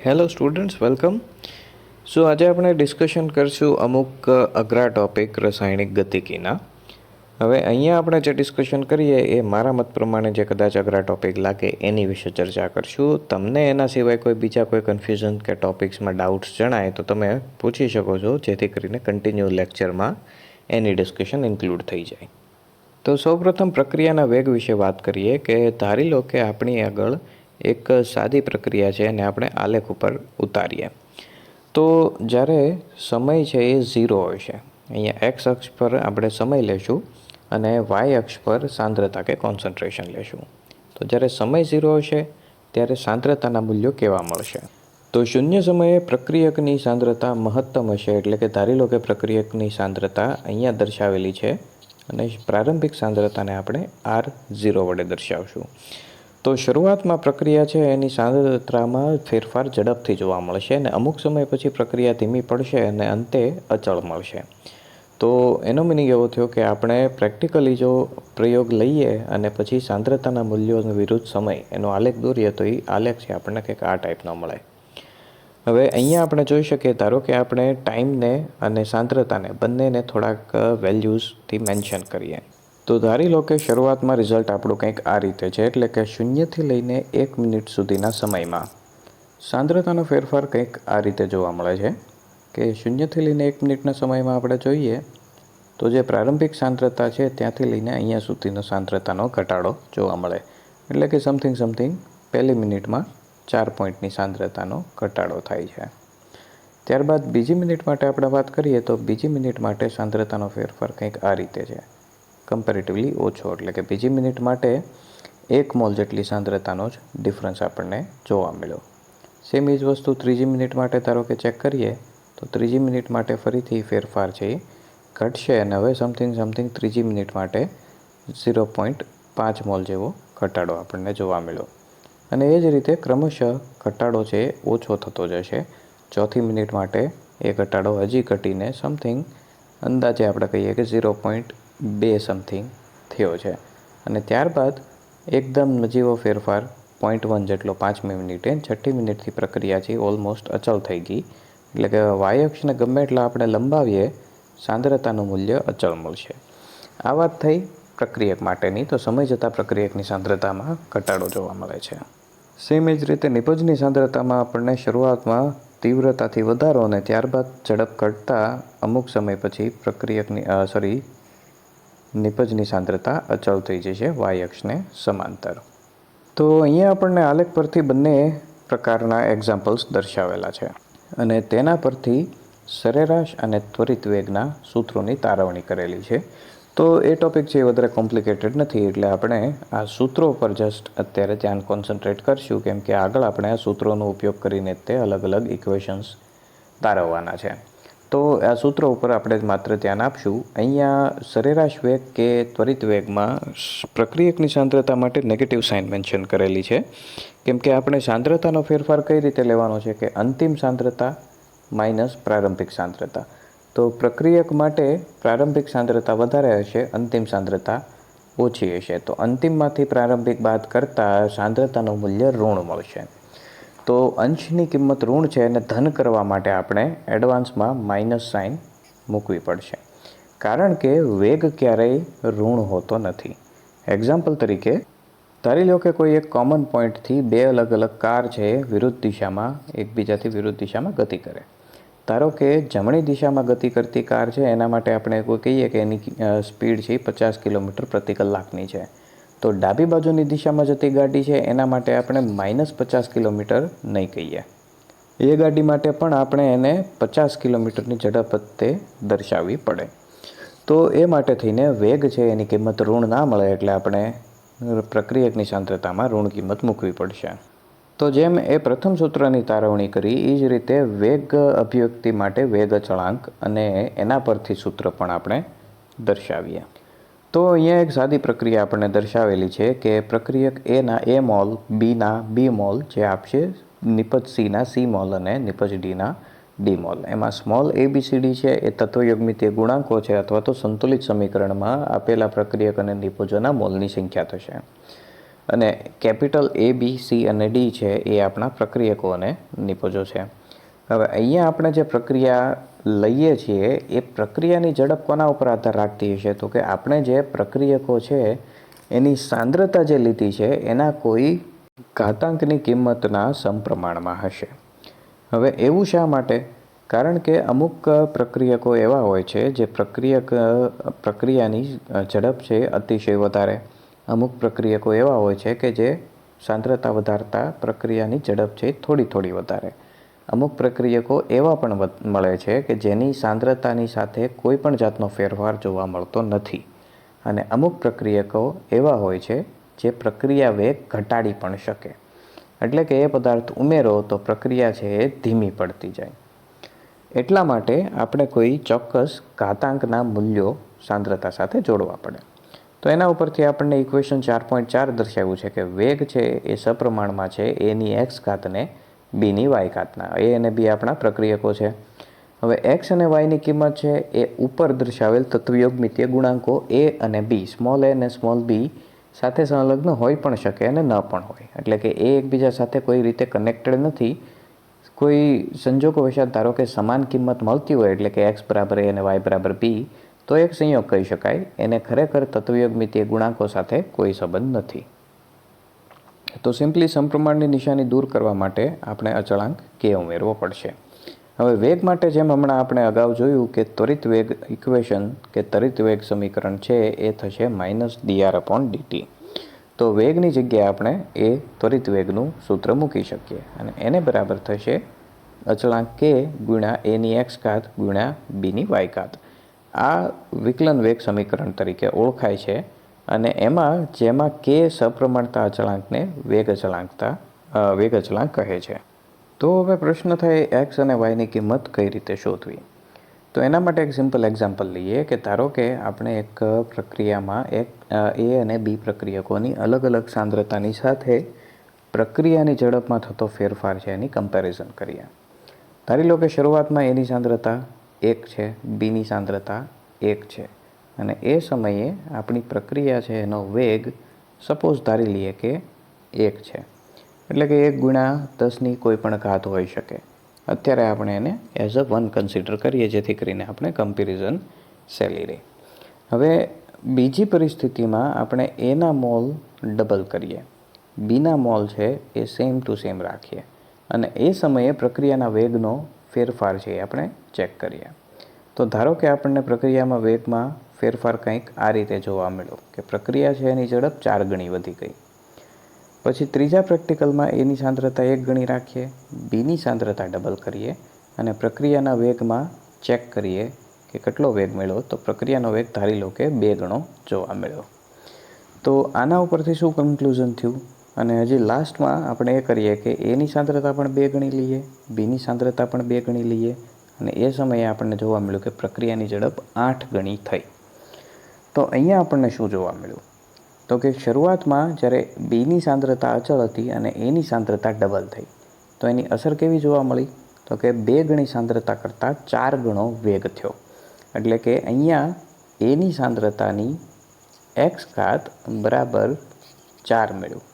Hello students, welcome. સો આજે આપણે discussion કરશું અમુક અઘરા ટોપિક રાસાયણિક ગતિકીના. હવે અહીંયા આપણે જે ડિસ્કશન કરીએ એ મારા મત પ્રમાણે જે કદાચ અઘરા ટોપિક લાગે એની વિશે ચર્ચા કરશું. તમને એના સિવાય કોઈ બીજા કોઈ કન્ફ્યુઝન કે ટોપિક્સમાં ડાઉટ્સ જણાય તો તમે પૂછી શકો છો, જેથી કરીને કન્ટિન્યુ લેક્ચરમાં એની ડિસ્કશન ઇન્ક્લુડ થઈ જાય. તો સૌપ્રથમ પ્રક્રિયાના વેગ વિશે વાત કરીએ કે ધારી લો કે આપણી આગળ એક સાદી પ્રક્રિયા છે અને આપણે આલેખ ઉપર ઉતારીએ. તો જ્યારે સમય છે એ 0 હશે, અહીંયા એક્સ અક્ષ પર આપણે સમય લેશું અને વાય અક્ષ પર સાંદ્રતા કે કોન્સન્ટ્રેશન લેશું. તો જ્યારે સમય 0 હશે ત્યારે સાંદ્રતાના મૂલ્યો કેવા મળશે? તો શૂન્ય સમયે પ્રક્રિયકની સાંદ્રતા મહત્તમ હશે, એટલે કે ધારી લો કે પ્રક્રિયકની સાંદ્રતા અહીંયા દર્શાવેલી છે અને પ્રારંભિક સાંદ્રતાને આપણે R0 વડે દર્શાવશું. તો શરૂઆતમાં પ્રક્રિયા છે એની સાંદ્રતામાં ફેરફાર ઝડપથી જોવા મળશે અને અમુક સમય પછી પ્રક્રિયા ધીમી પડશે અને અંતે અચળ મળશે. તો એનો મિનિંગ એવો થયો કે આપણે પ્રેક્ટિકલી જો પ્રયોગ લઈએ અને પછી સાંદ્રતાના મૂલ્યોનો વિરુદ્ધ સમય એનો આલેખ દોરીએ તો એ આલેખ છે આપણને કંઈક આ ટાઈપનો મળે. હવે અહીંયા આપણે જોઈ શકીએ, ધારો કે આપણે ટાઈમને અને સાંદ્રતાને બંનેને થોડાક વેલ્યુઝથી મેન્શન કરીએ. તો ધારી લો કે શરૂઆતમાં રિઝલ્ટ આપણું કંઈક આ રીતે છે, એટલે કે 0થી લઈને 1 મિનિટ સુધીના સમયમાં સાંદ્રતાનો ફેરફાર કંઈક આ રીતે જોવા મળે છે કે 0થી લઈને 1 મિનિટના સમયમાં આપણે જોઈએ તો જે પ્રારંભિક સાંદ્રતા છે ત્યાંથી લઈને અહીંયા સુધીનો સાંદ્રતાનો ઘટાડો જોવા મળે. એટલે કે સમથિંગ પહેલી મિનિટમાં 4 પોઈન્ટની સાંદ્રતાનો ઘટાડો થાય છે. ત્યારબાદ બીજી મિનિટ માટે આપણે વાત કરીએ તો બીજી મિનિટ માટે સાંદ્રતાનો ફેરફાર કંઈક આ રીતે છે, કમ્પેરેટિવલી ઓછો, એટલે કે બીજી મિનિટ માટે 1 મોલ જેટલી સાંદ્રતાનો જ ડિફરન્સ આપણને જોવા મળ્યો. સેમ એ જ વસ્તુ ત્રીજી મિનિટ માટે ધારો કે ચેક કરીએ તો ત્રીજી મિનિટ માટે ફરીથી ફેરફાર છે ઘટશે અને હવે સમથિંગ ત્રીજી મિનિટ માટે 0.5 મોલ જેવો ઘટાડો આપણને જોવા મળ્યો. અને એ જ રીતે ક્રમશઃ ઘટાડો છે ઓછો થતો જશે. ચોથી મિનિટ માટે એ ઘટાડો હજી ઘટીને સમથિંગ અંદાજે આપણે કહીએ કે 0.2 સમથિંગ થયો છે. અને ત્યારબાદ એકદમ નજીવો ફેરફાર 0.1 જેટલો 5મી મિનિટે, 6ઠ્ઠી મિનિટથી પ્રક્રિયા છે ઓલમોસ્ટ અચળ થઈ ગઈ. એટલે કે વાય અક્ષને ગમે એટલા આપણે લંબાવીએ સાંદ્રતાનું મૂલ્ય અચળ મળશે. આ વાત થઈ પ્રક્રિયક માટેની. તો સમય જતાં પ્રક્રિયકની સાંદ્રતામાં ઘટાડો જોવા મળે છે. સેમ એ જ રીતે નિપજની સાંદ્રતામાં આપણને શરૂઆતમાં તીવ્રતાથી વધારો અને ત્યારબાદ ઝડપ ઘટતા અમુક સમય પછી નિપજની સાંદ્રતા અચળ થઈ જશે વાય અક્ષને સમાંતર. તો અહીંયા આપણને આલેખ પરથી બંને પ્રકારના એક્ઝામ્પલ્સ દર્શાવેલા છે અને તેના પરથી સરેરાશ અને ત્વરિત વેગના સૂત્રોની તારવણી કરેલી છે. તો એ ટોપિક છે એ વધારે કોમ્પ્લિકેટેડ નથી, એટલે આપણે આ સૂત્રો પર જસ્ટ અત્યારે ધ્યાન કોન્સન્ટ્રેટ કરશું, કેમ કે આગળ આપણે આ સૂત્રોનો ઉપયોગ કરીને તે અલગ અલગ ઇક્વેશન્સ તારવવાના છે. તો આ સૂત્રો ઉપર આપણે માત્ર ધ્યાન આપશું. અહીંયા સરેરાશ વેગ કે ત્વરિત વેગમાં પ્રક્રિયકની સાંદ્રતા માટે નેગેટિવ સાઇન મેન્શન કરેલી છે, કેમ કે આપણે સાંદ્રતાનો ફેરફાર કઈ રીતે લેવાનો છે કે અંતિમ સાંદ્રતા માઇનસ પ્રારંભિક સાંદ્રતા. તો પ્રક્રિયક માટે પ્રારંભિક સાંદ્રતા વધારે હશે, અંતિમ સાંદ્રતા ઓછી હશે. તો અંતિમમાંથી પ્રારંભિક બાદ કરતાં સાંદ્રતાનું મૂલ્ય ઋણ મળશે. તો અંશની કિંમત ઋણ છે અને ધન કરવા માટે આપણે એડવાન્સમાં માઇનસ સાઇન મૂકવી પડશે, કારણ કે વેગ ક્યારેય ઋણ હોતો નથી. એક્ઝામ્પલ તરીકે ધારી લો કે કોઈ એક કોમન પોઈન્ટથી બે અલગ અલગ કાર છે એકબીજાથી વિરુદ્ધ દિશામાં ગતિ કરે. ધારો કે જમણી દિશામાં ગતિ કરતી કાર છે એના માટે આપણે કોઈ કહીએ કે એની સ્પીડ છે 50 કિલોમીટર પ્રતિ કલાકની છે. તો ડાબી બાજુની દિશામાં જતી ગાડી છે એના માટે આપણે -50 કિલોમીટર નહીં કહીએ. એ ગાડી માટે પણ આપણે એને 50 કિલોમીટરની ઝડપ તે દર્શાવવી પડે. તો એ માટે થઈને વેગ છે એની કિંમત ઋણ ના મળે, એટલે આપણે પ્રક્રિયકની સાંદ્રતામાં ઋણ કિંમત મૂકવી પડશે. તો જેમ એ પ્રથમ સૂત્રની તારવણી કરી એ જ રીતે વેગ અભિવ્યક્તિ માટે વેગ અચળાંક અને એના પરથી સૂત્ર પણ આપણે દર્શાવીએ. તો અહીંયા એક સાદી પ્રક્રિયા આપણને દર્શાવેલી છે કે પ્રક્રિયક એના એ મોલ, બીના બી મોલ જે આપશે નિપજ સીના સી મોલ અને નિપજ ડીના ડી મોલ. એમાં સ્મોલ ABCD છે એ તત્વયુગ્મિતીય ગુણાંકો છે અથવા તો સંતુલિત સમીકરણમાં આપેલા પ્રક્રિયક અને નિપજોના મોલની સંખ્યા થશે. અને કેપિટલ A, B, C અને D છે એ આપણા પ્રક્રિયકો અને નિપજો છે. હવે અહીંયા આપણે જે પ્રક્રિયા લઈએ છીએ એ પ્રક્રિયાની ઝડપ કોના ઉપર આધાર રાખતી હશે? તો કે આપણે જે પ્રક્રિયકો છે એની સાંદ્રતા જે લીધી છે એના કોઈ ઘાતાંકની કિંમતના સમપ્રમાણમાં હશે. હવે એવું શા માટે? કારણ કે અમુક પ્રક્રિયકો એવા હોય છે જે પ્રક્રિયાની ઝડપ છે અતિશય વધારે. અમુક પ્રક્રિયકો એવા હોય છે કે જે સાંદ્રતા વધારતા પ્રક્રિયાની ઝડપ છે થોડી વધારે. અમુક પ્રક્રિયકો એવા પણ મળે છે કે જેની સાંદ્રતાની સાથે કોઈ પણ જાતનો ફેરફાર જોવા મળતો નથી. અને અમુક પ્રક્રિયકો એવા હોય છે જે પ્રક્રિયા વેગ ઘટાડી પણ શકે. એટલે કે એ પદાર્થ ઉમેરો તો પ્રક્રિયા છે એ ધીમી પડતી જાય. એટલા માટે આપણે કોઈ ચોક્કસ ઘાતાંકના મૂલ્યો સાંદ્રતા સાથે જોડવા પડે. તો એના ઉપરથી આપણને ઇક્વેશન 4.4 દર્શાવ્યું છે કે વેગ છે એ સપ્રમાણમાં છે એની એક્સ ઘાતને બીની વાય ઘાતના. એ અને બી આપણા પ્રક્રિયકો છે. હવે એક્સ અને વાયની કિંમત છે એ ઉપર દર્શાવેલ તત્વયોગમિતીય ગુણાંકો એ અને બી, સ્મોલ એ અને સ્મોલ બી સાથે સંલગ્ન હોઈ પણ શકે અને ન પણ હોય. એટલે કે એ એકબીજા સાથે કોઈ રીતે કનેક્ટેડ નથી. કોઈ સંજોગો વશાત ધારો કે સમાન કિંમત મળતી હોય, એટલે કે એક્સ બરાબર એ અને વાય બરાબર બી, તો એક સંયોગ કહી શકાય. એને ખરેખર તત્વયોગમિતીય ગુણાંકો સાથે કોઈ સંબંધ નથી. તો સિમ્પલી સમપ્રમાણની નિશાની દૂર કરવા માટે આપણે અચળાંક કે ઉમેરવો પડશે. હવે વેગ માટે જેમ હમણાં આપણે અગાઉ જોયું કે ત્વરિત વેગ ઇક્વેશન કે ત્વરિત વેગ સમીકરણ છે એ થશે -dr/dt. તો વેગની જગ્યાએ આપણે એ ત્વરિત વેગનું સૂત્ર મૂકી શકીએ અને એને બરાબર થશે અચળાંક k ગુણ્યા એની એક્સ ઘાત ગુણ્યા બીની વાય ઘાત. આ વિકલન વેગ સમીકરણ તરીકે ઓળખાય છે. અને જેમાં k સપ્રમાણતા અચળાંકને વેગ અચળાંક કહે છે. તો હવે પ્રશ્ન થાય એક્સ અને વાયની કિંમત કઈ રીતે શોધવી? તો એના માટે એક સિમ્પલ એક્ઝામ્પલ લઈએ કે ધારો કે આપણે એક પ્રક્રિયામાં એ અને બી પ્રક્રિયકોની અલગ અલગ સાંદ્રતાની સાથે પ્રક્રિયાની ઝડપમાં થતો ફેરફાર છે એની કમ્પેરિઝન કરીએ. ધારી લો કે શરૂઆતમાં એની સાંદ્રતા 1 છે, બીની સાંદ્રતા 1 છે અને એ સમયે આપણી પ્રક્રિયા છે એનો વેગ સપોઝ ધારી લઈએ કે 1 છે. એટલે કે 1 ગુણ્યા 10ની કોઈ પણ ઘાત હોઈ શકે. અત્યારે આપણે એને એઝ અ 1 કન્સિડર કરીએ જેથી કરીને આપણે કમ્પેરિઝન સહેલી રહે. હવે બીજી પરિસ્થિતિમાં આપણે એના મોલ ડબલ કરીએ, બીના મોલ છે એ સેમ ટુ સેમ રાખીએ અને એ સમયે પ્રક્રિયાના વેગનો ફેરફાર છે એ આપણે ચેક કરીએ. તો ધારો કે આપણને પ્રક્રિયામાં વેગમાં ફેરફાર કંઈક આ રીતે જોવા મળ્યો કે પ્રક્રિયા છે એની ઝડપ 4 ગણી વધી ગઈ. પછી ત્રીજા પ્રેક્ટિકલમાં એની સાંદ્રતા 1 ગણી રાખીએ, બીની સાંદ્રતા ડબલ કરીએ અને પ્રક્રિયાના વેગમાં ચેક કરીએ કે કેટલો વેગ મળ્યો. તો પ્રક્રિયાનો વેગ ધારી લો કે 2 ગણો જોવા મળ્યો. તો આના ઉપરથી શું કન્ક્લુઝન થયું? અને હજી લાસ્ટમાં આપણે એ કરીએ કે એની સાંદ્રતા પણ 2 ગણી લઈએ, બીની સાંદ્રતા પણ 2 ગણી લઈએ અને એ સમયે આપણને જોવા મળ્યું કે પ્રક્રિયાની ઝડપ 8 ગણી થઈ. તો અહીંયા આપણને શું જોવા મળ્યું? તો કે શરૂઆતમાં જ્યારે બીની સાંદ્રતા અચળ હતી અને એની સાંદ્રતા ડબલ થઈ તો એની અસર કેવી જોવા મળી? તો કે 2 ગણી સાંદ્રતા કરતાં 4 ગણો વેગ થયો. એટલે કે અહીંયા એની સાંદ્રતાની એક્સ ઘાત બરાબર 4 મળ્યું.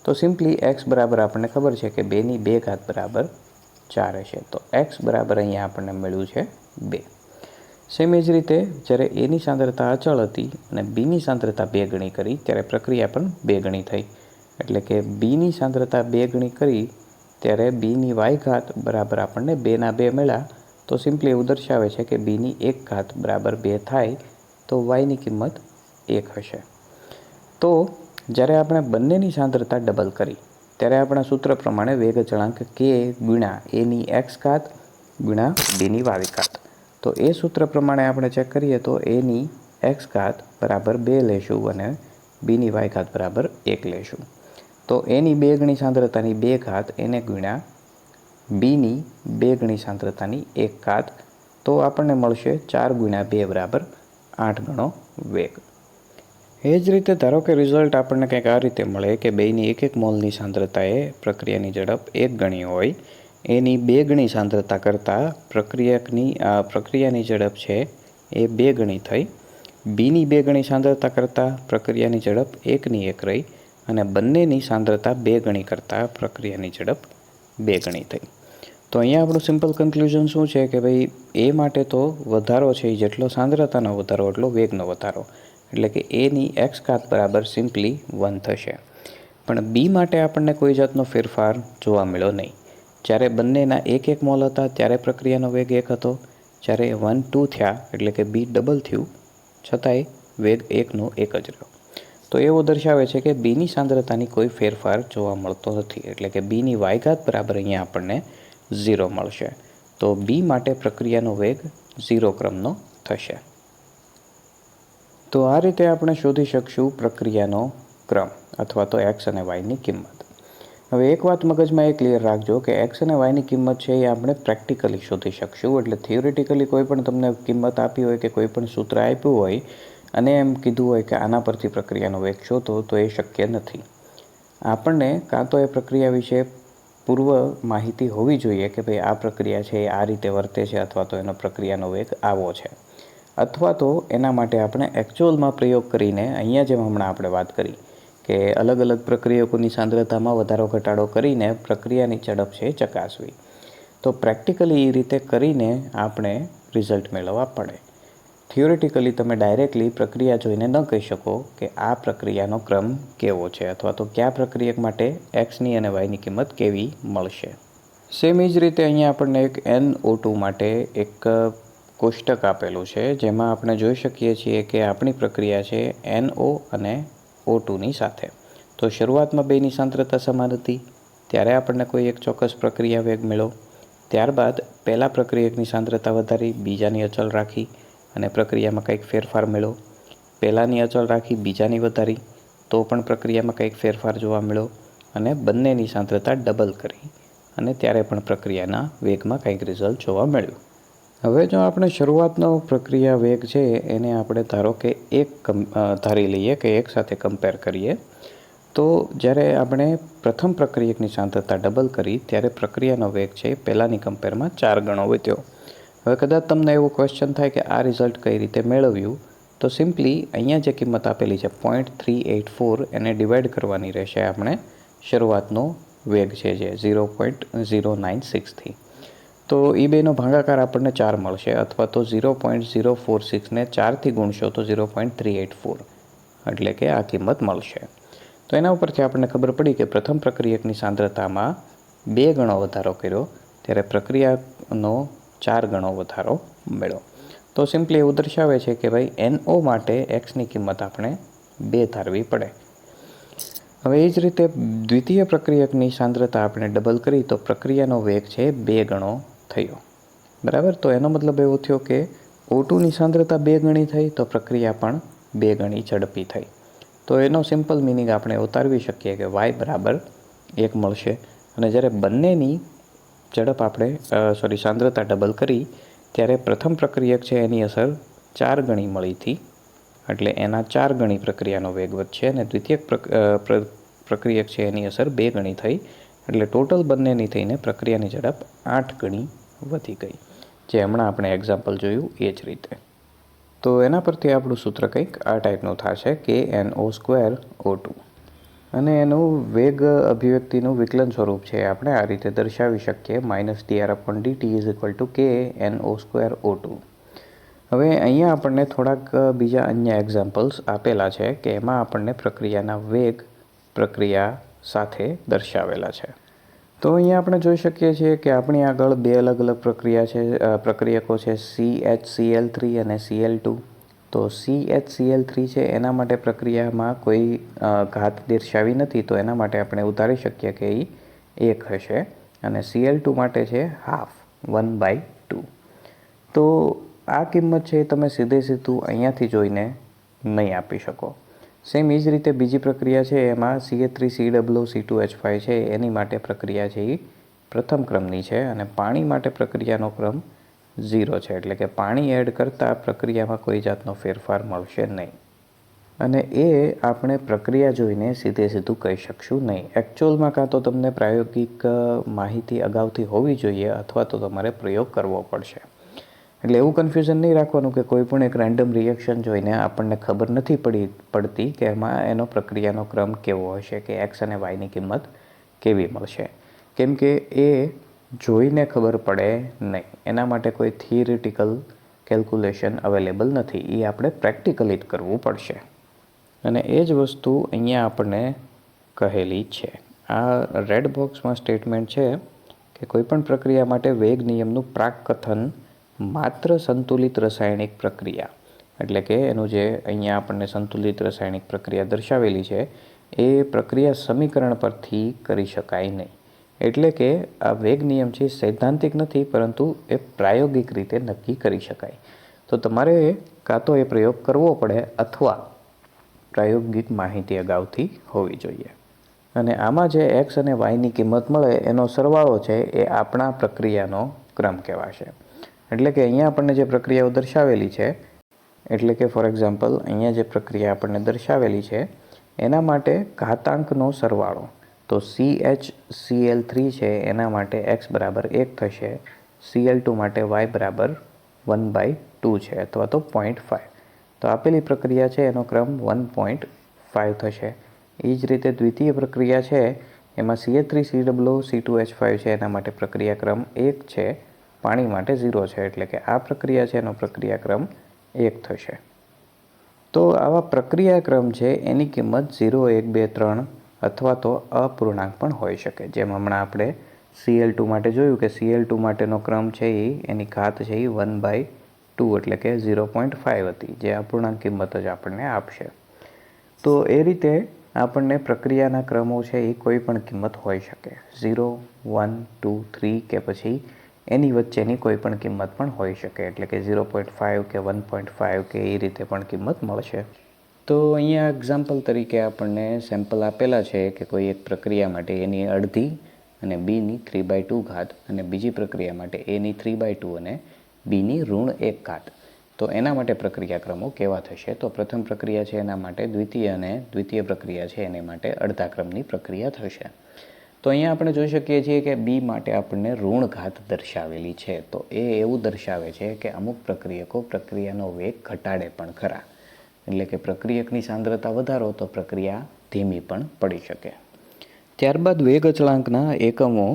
તો સિમ્પલી એક્સ બરાબર આપણને ખબર છે કે 2ની 2 ઘાત બરાબર 4 હશે. તો એક્સ બરાબર અહીંયા આપણને મળ્યું છે 2. સેમ એ જ રીતે જ્યારે એની સાંદ્રતા અચળ હતી અને બીની સાંદ્રતા 2 ગણી કરી ત્યારે પ્રક્રિયા પણ 2 ગણી થઈ. એટલે કે બીની સાંદ્રતા 2 ગણી કરી ત્યારે બીની વાય ઘાત બરાબર આપણને 2ના 2 મળ્યા. તો સિમ્પલી એવું દર્શાવે છે કે બીની 1 ઘાત બરાબર 2 થાય તો વાયની કિંમત 1 હશે. તો જ્યારે આપણે બંનેની સાંદ્રતા ડબલ કરી ત્યારે આપણા સૂત્ર પ્રમાણે વેગ અચળાંક k ગુણ્યા એની એક્સ ઘાત ગુણ્યા બીની વાય ઘાત. તો એ સૂત્ર પ્રમાણે આપણે ચેક કરીએ તો એની એક્સ ઘાત બરાબર 2 લેશું અને બીની વાય ઘાત બરાબર 1 લેશું. તો એની 2 ગણી સાંદ્રતાની 2 ઘાત એને ગુણ્યા બીની 2 ગણી સાંદ્રતાની 1 ઘાત. તો આપણને મળશે 4 ગુણ્યા 2 બરાબર 8 ગણો વેગ. એ જ રીતે ધારો કે રિઝલ્ટ આપણને કંઈક આ રીતે મળે કે બેયની 1 મોલની સાંદ્રતાએ પ્રક્રિયાની ઝડપ 1 ગણી હોય, એની 2 ગણી સાંદ્રતા કરતાં પ્રક્રિયાની ઝડપ છે એ 2 ગણી થઈ, બીની 2 ગણી સાંદ્રતા કરતાં પ્રક્રિયાની ઝડપ 1ની 1 રહી અને બંનેની સાંદ્રતા 2 ગણી કરતાં પ્રક્રિયાની ઝડપ 2 ગણી થઈ. તો અહીંયા આપણું સિમ્પલ કન્ક્લુઝન શું છે કે ભાઈ એ માટે તો વધારો છે એ જેટલો સાંદ્રતાનો વધારો એટલો વેગનો વધારો, એટલે કે એની એક્સ ઘાત બરાબર સિમ્પલી 1 થશે. પણ બી માટે આપણને કોઈ જાતનો ફેરફાર જોવા મળ્યો નહીં. જ્યારે બંનેના 1 મોલ હતા ત્યારે પ્રક્રિયાનો વેગ 1 હતો, જ્યારે 1, 2 થયા એટલે કે બી ડબલ થયું છતાંય વેગ 1નો 1 જ રહ્યો. તો એવું દર્શાવે છે કે બીની સાંદ્રતાની કોઈ ફેરફાર જોવા મળતો નથી, એટલે કે બીની વાય ઘાત બરાબર અહીંયા આપણને 0 મળશે. તો બી માટે પ્રક્રિયાનો વેગ 0 ક્રમનો થશે. તો આ રીતે આપણે શોધી શકશું પ્રક્રિયાનો ક્રમ અથવા તો એક્સ અને વાયની કિંમત. હવે એક વાત મગજમાં એ ક્લિયર રાખજો કે એક્સ અને વાયની કિંમત છે એ આપણે પ્રેક્ટિકલી શોધી શકશું. એટલે થિયોરિટિકલી કોઈ પણ તમને કિંમત આપી હોય કે કોઈ પણ સૂત્ર આપ્યું હોય અને એમ કીધું હોય કે આના પરથી પ્રક્રિયાનો વેગ શોધો, તો એ શક્ય નથી. આપણને કાં તો એ પ્રક્રિયા વિશે પૂર્વ માહિતી હોવી જોઈએ કે ભાઈ આ પ્રક્રિયા છે એ આ રીતે વર્તે છે અથવા તો એનો પ્રક્રિયાનો વેગ આવો છે, અથવા તો એના માટે આપણે એકચ્યુઅલમાં પ્રયોગ કરીને અહીંયા જેમ હમણાં આપણે વાત કરી કે અલગ અલગ પ્રક્રિયકોની સાંદ્રતામાં વધારો ઘટાડો કરીને પ્રક્રિયાની ઝડપ છે ચકાસવી. તો પ્રેક્ટિકલી એ રીતે કરીને આપણે રિઝલ્ટ મેળવવા પડે. થિયોરિટિકલી તમે ડાયરેક્ટલી પ્રક્રિયા જોઈને ન કહી શકો કે આ પ્રક્રિયાનો ક્રમ કેવો છે અથવા તો કયા પ્રક્રિયક માટે એક્સની અને વાયની કિંમત કેવી મળશે. સેમ એ જ રીતે અહીંયા આપણને એક NO2 માટે એક કોષ્ટક આપેલું છે જેમાં આપણે જોઈ શકીએ છીએ કે આપણી પ્રક્રિયા છે NO અને O2ની સાથે. તો શરૂઆતમાં બેની સાંદ્રતા સમાન હતી ત્યારે આપણને કોઈ એક ચોક્કસ પ્રક્રિયા વેગ મળ્યો. ત્યારબાદ પહેલા પ્રક્રિયકની સાંદ્રતા વધારી, બીજાની અચલ રાખી અને પ્રક્રિયામાં કંઈક ફેરફાર મળ્યો. પહેલાંની અચલ રાખી, બીજાની વધારી તો પણ પ્રક્રિયામાં કંઈક ફેરફાર જોવા મળ્યો અને બંનેની સાંદ્રતા ડબલ કરી અને ત્યારે પણ પ્રક્રિયાના વેગમાં કંઈક રિઝલ્ટ જોવા મળ્યું. હવે જો આપણે શરૂઆતનો પ્રક્રિયા વેગ છે એને આપણે ધારો કે ધારી લઈએ કે એક સાથે કમ્પેર કરીએ, તો જ્યારે આપણે પ્રથમ પ્રક્રિયકની સાંદ્રતા ડબલ કરી ત્યારે પ્રક્રિયાનો વેગ છે પહેલાંની કમ્પેરમાં 4 ગણો વધ્યો. હવે કદાચ તમને એવો ક્વેશ્ચન થાય કે આ રિઝલ્ટ કઈ રીતે મેળવ્યું, તો સિમ્પલી અહીંયા જે કિંમત આપેલી છે 0.384 એને ડિવાઈડ કરવાની રહેશે આપણે શરૂઆતનો વેગ છે જે 0.096થી. તો એ બેનો ભાગાકાર આપણને 4 મળશે અથવા તો 0.046ને 4થી ગુણશો તો 0.384 એટલે કે આ કિંમત મળશે. તો એના ઉપરથી આપણને ખબર પડી કે પ્રથમ પ્રક્રિયકની સાંદ્રતામાં 2 ગણો વધારો કર્યો ત્યારે પ્રક્રિયાનો 4 ગણો વધારો મળ્યો. તો સિમ્પલી એવું દર્શાવે છે કે ભાઈ NO માટે એક્સની કિંમત આપણે 2 ધારવી પડે. હવે એ જ રીતે દ્વિતીય પ્રક્રિયકની સાંદ્રતા આપણે ડબલ કરી તો પ્રક્રિયાનો વેગ છે 2 ગણો થયો. બરાબર, તો એનો મતલબ એવો થયો કે O2ની સાંદ્રતા 2 ગણી થઈ તો પ્રક્રિયા પણ 2 ગણી ઝડપી થઈ. તો એનો સિમ્પલ મિનિંગ આપણે ઉતારવી શકીએ કે y બરાબર 1 મળશે. અને જ્યારે બંનેની ઝડપ આપણે સાંદ્રતા ડબલ કરી ત્યારે પ્રથમ પ્રક્રિયક છે એની અસર 4 ગણી મળી હતી એટલે એના 4 ગણી પ્રક્રિયાનો વેગ વધશે અને દ્વિતીય પ્રક્રિયક છે એની અસર 2 ગણી થઈ એટલે ટોટલ બંનેની થઈને પ્રક્રિયાની ઝડપ 8 ગણી વધી ગઈ, જે હમણાં આપણે એક્ઝામ્પલ જોયું એ જ રીતે. તો એના પરથી આપણું સૂત્ર કંઈક આ ટાઈપનું થશે કે NO2O2 અને એનું વેગ અભિવ્યક્તિનું વિકલન સ્વરૂપ છે આપણે આ રીતે દર્શાવી શકીએ -dr/dt = K NO2O2. હવે અહીંયા આપણને થોડાક બીજા અન્ય એક્ઝામ્પલ્સ આપેલા છે કે એમાં આપણને પ્રક્રિયાના વેગ પ્રક્રિયા સાથે દર્શાવેલા છે. તો અહીંયા આપણે જોઈ શકીએ છીએ કે આપણી આગળ 2 અલગ અલગ પ્રક્રિયકો છે CHCl3 અને Cl2. તો CHCl3 છે એના માટે પ્રક્રિયામાં કોઈ ઘાત દર્શાવી નથી તો એના માટે આપણે ઉતારી શકીએ કે એ 1 હશે અને Cl2 માટે છે હાફ 1/2. તો આ કિંમત છે તમે સીધું અહીંયાથી જોઈને નહીં આપી શકો. સેમ એ જ રીતે બીજી પ્રક્રિયા છે એમાં CH3COO2H5 છે એની માટે પ્રક્રિયા છે એ પ્રથમ ક્રમની છે અને પાણી માટે પ્રક્રિયાનો ક્રમ 0 છે એટલે કે પાણી એડ કરતાં પ્રક્રિયામાં કોઈ જાતનો ફેરફાર મળશે નહીં અને એ આપણે પ્રક્રિયા જોઈને સીધું કહી શકશું નહીં. એકચ્યુઅલમાં કાં તો તમને પ્રાયોગિક માહિતી અગાઉથી હોવી જોઈએ અથવા તો તમારે પ્રયોગ કરવો પડશે. એટલે એવું કન્ફ્યુઝન નહીં રાખવાનું કે કોઈ પણ એક રેન્ડમ રિએક્શન જોઈને આપણને ખબર નથી પડતી કે એમાં એનો પ્રક્રિયાનો ક્રમ કેવો હશે, કે એક્સ અને વાયની કિંમત કેવી મળશે. કેમ કે એ જોઈને ખબર પડે નહીં, એના માટે કોઈ થિયરિટિકલ કેલ્ક્યુલેશન અવેલેબલ નથી, એ આપણે પ્રેક્ટિકલી જ કરવું પડશે. અને એ જ વસ્તુ અહીંયા આપણને કહેલી છે. આ રેડ બોક્સમાં સ્ટેટમેન્ટ છે કે કોઈપણ પ્રક્રિયા માટે વેગ નિયમનું પ્રાકકથન માત્ર સંતુલિત રાસાયણિક પ્રક્રિયા, એટલે કે એનું જે અહીંયા આપણને સંતુલિત રાસાયણિક પ્રક્રિયા દર્શાવેલી છે એ પ્રક્રિયા સમીકરણ પરથી કરી શકાય નહીં. એટલે કે આ વેગ નિયમ છે સૈદ્ધાંતિક નથી, પરંતુ એ પ્રાયોગિક રીતે નક્કી કરી શકાય. તો તમારે કાં તો એ પ્રયોગ કરવો પડે અથવા પ્રાયોગિક માહિતી અગાઉથી હોવી જોઈએ. અને આમાં જે એક્સ અને વાયની કિંમત મળે એનો સરવાળો છે એ આપણા પ્રક્રિયાનો ક્રમ કહેવાશે. એટલે કે અહીંયા આપણને જે પ્રક્રિયાઓ દર્શાવેલી છે, એટલે કે ફોર એક્ઝામ્પલ અહીંયા જે પ્રક્રિયા આપણને દર્શાવેલી છે એના માટે ઘાતાંકનો સરવાળો, તો CHCl3 છે એના માટે x બરાબર 1 થશે, Cl2 માટે y બરાબર 1/2 છે અથવા તો 0.5. તો આપેલી પ્રક્રિયા છે એનો ક્રમ 1.5 થશે. એ જ રીતે દ્વિતીય પ્રક્રિયા છે એમાં CH3COO2H5 છે એના માટે પ્રક્રિયા ક્રમ 1 છે, પાણી માટે 0 છે, એટલે કે આ પ્રક્રિયા છે એનો પ્રક્રિયાક્રમ 1 થશે. તો આવા પ્રક્રિયાક્રમ છે એની કિંમત 0, 1, 2, 3 અથવા તો અપૂર્ણાંક પણ હોઈ શકે. જેમ હમણાં આપણે Cl2 માટે જોયું કે Cl2 માટેનો ક્રમ છે એની ઘાત છે એ 1/2 એટલે કે 0.5 હતી, જે અપૂર્ણાંક કિંમત જ આપણને આપશે. તો એ રીતે આપણને પ્રક્રિયાના ક્રમો છે એ કોઈ પણ કિંમત હોઈ શકે, 0, 1, 2, 3 કે પછી એની વચ્ચેની કોઈ પણ કિંમત પણ હોઈ શકે, એટલે કે 0.5 કે 1.5 કે એ રીતે પણ કિંમત મળશે. તો અહીંયા એક્ઝામ્પલ તરીકે આપણને સેમ્પલ આપેલા છે કે કોઈ એક પ્રક્રિયા માટે એની અડધી અને બીની 3/2 ઘાત અને બીજી પ્રક્રિયા માટે એની 3/2 અને બીની ઋણ 1 ઘાત. તો એના માટે પ્રક્રિયાક્રમો કેવા થશે? તો પ્રથમ પ્રક્રિયા છે એના માટે દ્વિતીય અને દ્વિતીય પ્રક્રિયા છે એને માટે અડધા ક્રમની પ્રક્રિયા થશે. તો અહીંયા આપણે જોઈ શકીએ છીએ કે બી માટે આપણને ઋણ ઘાત દર્શાવેલી છે. તો એ એવું દર્શાવે છે કે અમુક પ્રક્રિયકો પ્રક્રિયાનો વેગ ઘટાડે પણ ખરા, એટલે કે પ્રક્રિયકની સાંદ્રતા વધારો તો પ્રક્રિયા ધીમી પણ પડી શકે. ત્યારબાદ વેગ અચળાંકના એકમો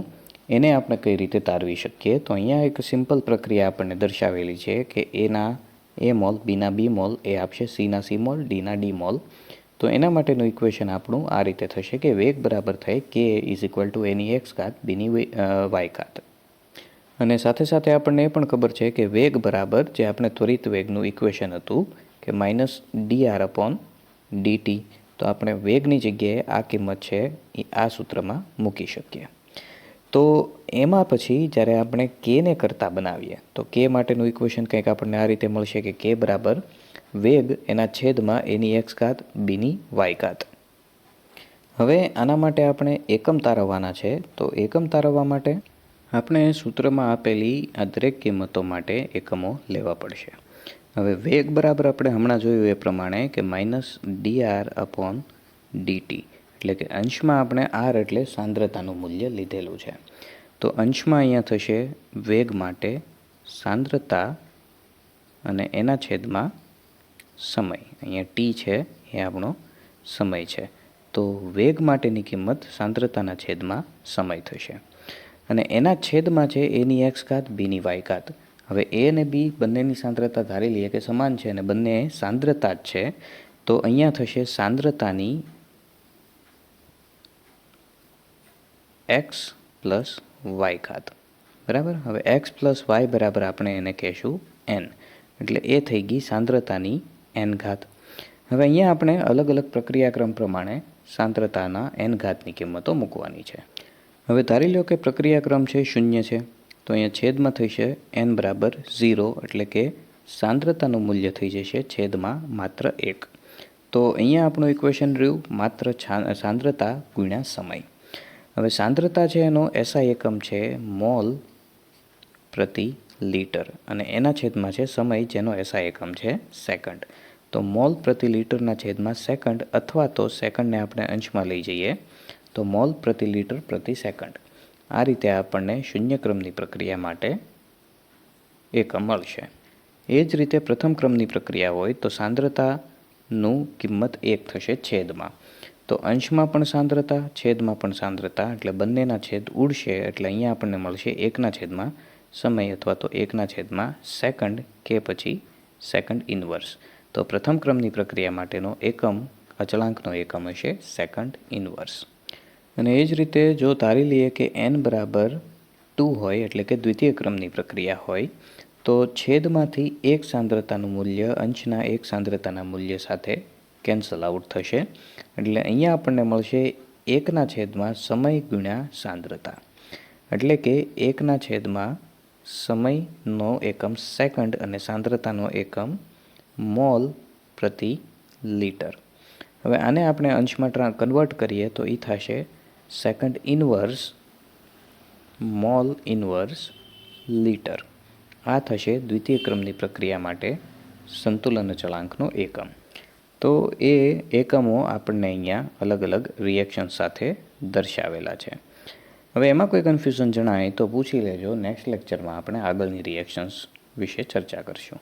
એને આપણે કઈ રીતે તારવી શકીએ? તો અહીંયા એક સિમ્પલ પ્રક્રિયા આપણને દર્શાવેલી છે કે એના એ મોલ, બીના બી મોલ એ આપશે સીના સી મોલ, ડીના ડી મોલ. તો એના માટેનું ઇક્વેશન આપણું આ રીતે થશે કે વેગ બરાબર થાય K = એની એક્સ ઘાત બીની વાય ઘાત. અને સાથે સાથે આપણને એ પણ ખબર છે કે વેગ બરાબર જે આપણે ત્વરિત વેગનું ઇક્વેશન હતું કે -dr/dt. તો આપણે વેગની જગ્યાએ આ કિંમત છે એ આ સૂત્રમાં મૂકી શકીએ. તો એમાં પછી જ્યારે આપણે કેને કરતાં બનાવીએ તો કે માટેનું ઇક્વેશન કંઈક આપણને આ રીતે મળશે કે કે બરાબર વેગ એના છેદમાં એની એક્સ ઘાત બીની વાય ઘાત. હવે આના માટે આપણે એકમ તારવવાના છે. તો એકમ તારવવા માટે આપણે સૂત્રમાં આપેલી આ દરેક કિંમતો માટે એકમો લેવા પડશે. હવે વેગ બરાબર આપણે હમણાં જોયું એ પ્રમાણે કે -dr/dt, એટલે કે અંશમાં આપણે r એટલે સાંદ્રતાનું મૂલ્ય લીધેલું છે. તો અંશમાં અહીંયા થશે વેગ માટે સાંદ્રતા અને એના છેદમાં સમય. અહીંયા t છે એ આપણો સમય છે. તો વેગ માટેની કિંમત સાંદ્રતાના છેદમાં સમય થશે અને એના છેદમાં છે એની એક્સ ઘાત બીની વાય ઘાત. હવે એ અને બી બંનેની સાંદ્રતા ધારી લઈએ કે સમાન છે અને બંને સાંદ્રતા જ છે. તો અહીંયા થશે સાંદ્રતાની એક્સ પ્લસ વાય ઘાત, બરાબર. હવે એક્સ પ્લસ વાય બરાબર આપણે એને કહેશું n, એટલે એ થઈ ગઈ સાંદ્રતાની n ઘાત. હવે અહીંયા આપણે અલગ અલગ પ્રક્રિયાક્રમ પ્રમાણે સાંદ્રતાના n ઘાતની કિંમતો મૂકવાની છે. હવે ધારી લો કે પ્રક્રિયાક્રમ છે 0 છે, તો અહીંયા છેદમાં થશે n બરાબર 0, એટલે કે સાંદ્રતાનું મૂલ્ય થઈ જશે છેદમાં માત્ર 1. તો અહીંયા આપણું ઇક્વેશન રહ્યું માત્ર સાંદ્રતા ગુણ્યા સમય. હવે સાંદ્રતા છે એનો SI એકમ છે મોલ પ્રતિ લીટર અને એના છેદમાં છે સમય જેનો SI એકમ છે સેકન્ડ. તો મોલ પ્રતિ લીટરના છેદમાં સેકન્ડ અથવા તો સેકન્ડને આપણે અંશમાં લઈ જઈએ તો મોલ પ્રતિ લીટર પ્રતિ સેકન્ડ. આ રીતે આપણને શૂન્ય ક્રમની પ્રક્રિયા માટે એકમ મળશે. એ જ રીતે પ્રથમ ક્રમની પ્રક્રિયા હોય તો સાંદ્રતાનું કિંમત 1 થશે છેદમાં. તો અંશમાં પણ સાંદ્રતા, છેદમાં પણ સાંદ્રતા, એટલે બંનેના છેદ ઉડશે, એટલે અહીંયા આપણને મળશે 1ના છેદમાં સમય અથવા તો 1ના છેદમાં સેકન્ડ કે પછી સેકન્ડ ઇનવર્સ. તો પ્રથમ ક્રમની પ્રક્રિયા માટેનો એકમ, અચળાંકનો એકમ હશે સેકન્ડ ઇનવર્સ. અને એ જ રીતે જો ધારી લઈએ કે n બરાબર 2 હોય, એટલે કે દ્વિતીય ક્રમની પ્રક્રિયા હોય, તો છેદમાંથી એક સાંદ્રતાનું મૂલ્ય અંશના એક સાંદ્રતાના મૂલ્ય સાથે કેન્સલ આઉટ થશે. એટલે અહીંયા આપણને મળશે 1ના છેદમાં સમય ગુણ્યા સાંદ્રતા, એટલે કે 1ના છેદમાં સમયનો એકમ સેકન્ડ અને સાંદ્રતાનો એકમ મોલ પ્રતિ લીટર. હવે આને આપણે અંશમાં કન્વર્ટ કરીએ તો એ થશે second inverse mall inverse litre. આ થશે દ્વિતીય ક્રમની પ્રક્રિયા માટે સંતુલન અચળાંકનો એકમ. તો એ એકમો આપણને અહીંયા અલગ અલગ રિએક્શન સાથે દર્શાવેલા છે. હવે એમાં કોઈ કન્ફ્યુઝન જણાય તો પૂછી લેજો. નેક્સ્ટ લેક્ચરમાં આપણે આગળની રિએક્શન્સ વિશે ચર્ચા કરશું.